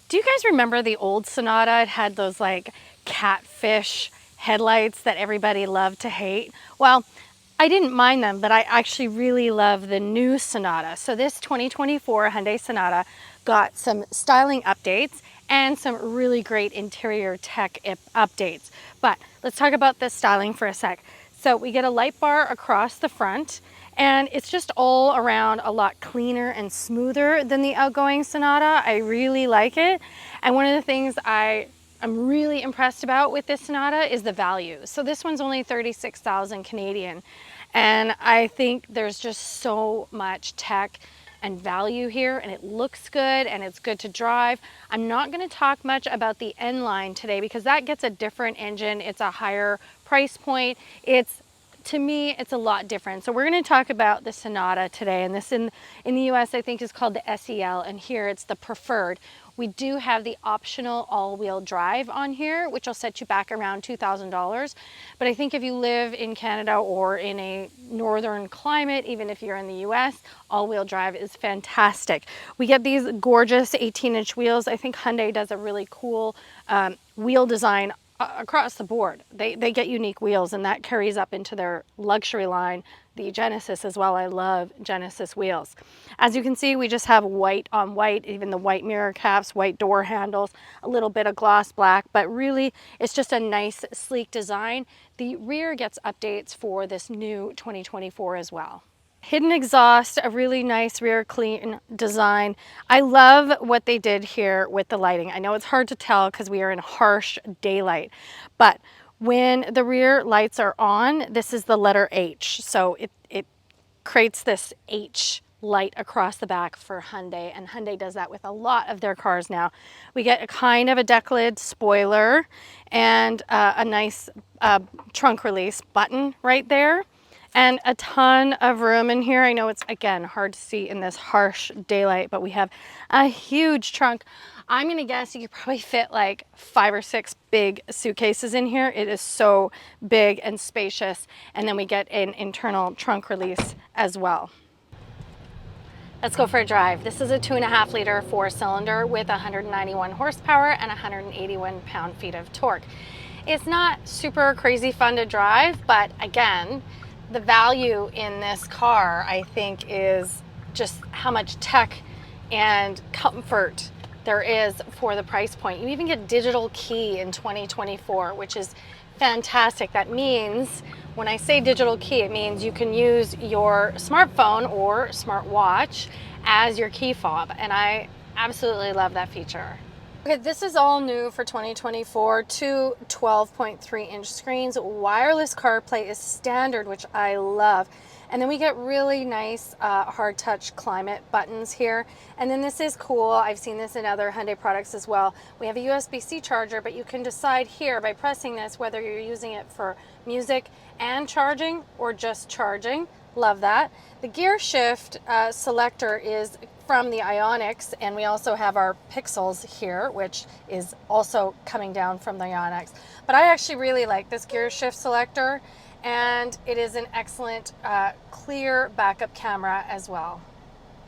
Do you guys remember the old Sonata? It had those like catfish headlights that everybody loved to hate. Well, I didn't mind them, but I actually really love the new Sonata. So this 2024 Hyundai Sonata got some styling updates and some really great interior tech updates. But let's talk about the styling for a sec. So we get a light bar across the front, and it's just all around a lot cleaner and smoother than the outgoing Sonata. I really like it. And one of the things I'm really impressed about with this Sonata is the value. So this one's only 36,000 Canadian. And I think there's just so much tech and value here, and it looks good and it's good to drive. I'm not going to talk much about the N line today because that gets a different engine. It's a higher price point. To me, it's a lot different. So we're going to talk about the Sonata today, and this in the US I think is called the SEL, and here it's the Preferred. We do have the optional all-wheel drive on here, which will set you back around $2,000. But I think if you live in Canada or in a northern climate, even if you're in the US, all-wheel drive is fantastic. We get these gorgeous 18-inch wheels. I think Hyundai does a really cool wheel design across the board. They get unique wheels, and that carries up into their luxury line, the Genesis as well. I love Genesis wheels. As you can see, we just have white on white, even the white mirror caps, white door handles, a little bit of gloss black, but really it's just a nice sleek design. The rear gets updates for this new 2024 as well. Hidden exhaust, a really nice rear clean design. I love what they did here with the lighting. I know it's hard to tell because we are in harsh daylight, but when the rear lights are on, this is the letter H. So it creates this H light across the back for Hyundai, and Hyundai does that with a lot of their cars now. We get a kind of a deck lid spoiler and a nice trunk release button right there. And a ton of room in here. I know it's, again, hard to see in this harsh daylight, but we have a huge trunk. I'm gonna guess you could probably fit like 5 or 6 big suitcases in here. It is so big and spacious. And then we get an internal trunk release as well. Let's go for a drive. This is a 2.5 liter 4-cylinder with 191 horsepower and 181 pound-feet of torque. It's not super crazy fun to drive, but again, the value in this car, I think, is just how much tech and comfort there is for the price point. You even get digital key in 2024, which is fantastic. That means, when I say digital key, it means you can use your smartphone or smartwatch as your key fob, and I absolutely love that feature. Okay, this is all new for 2024, two 12.3-inch screens. Wireless CarPlay is standard, which I love. And then we get really nice hard touch climate buttons here. And then this is cool. I've seen this in other Hyundai products as well. We have a USB-C charger, but you can decide here by pressing this whether you're using it for music and charging or just charging. Love that. The gear shift selector is from the Ioniqs, and we also have our Pixels here, which is also coming down from the Ioniqs. But I actually really like this gear shift selector, and it is an excellent clear backup camera as well.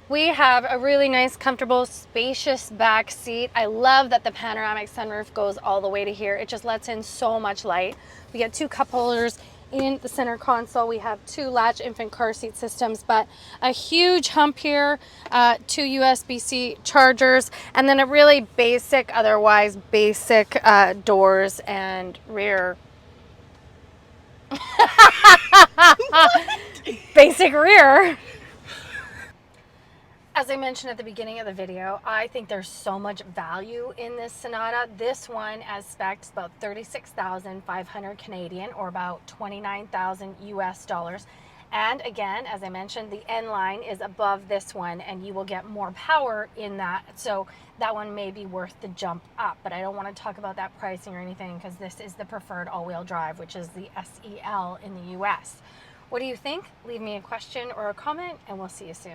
We have a really nice, comfortable, spacious back seat. I love that the panoramic sunroof goes all the way to here. It just lets in so much light. We get 2 cup holders in the center console. We have 2 latch infant car seat systems, but a huge hump here, 2 USB-C chargers, and then a really basic, otherwise basic doors and rear. Basic rear. As I mentioned at the beginning of the video, I think there's so much value in this Sonata. This one, as spec'd, is about 36,500 Canadian, or about 29,000 US dollars. And again, as I mentioned, the N line is above this one, and you will get more power in that. So that one may be worth the jump up, but I don't want to talk about that pricing or anything because this is the Preferred all-wheel drive, which is the SEL in the US. What do you think? Leave me a question or a comment, and we'll see you soon.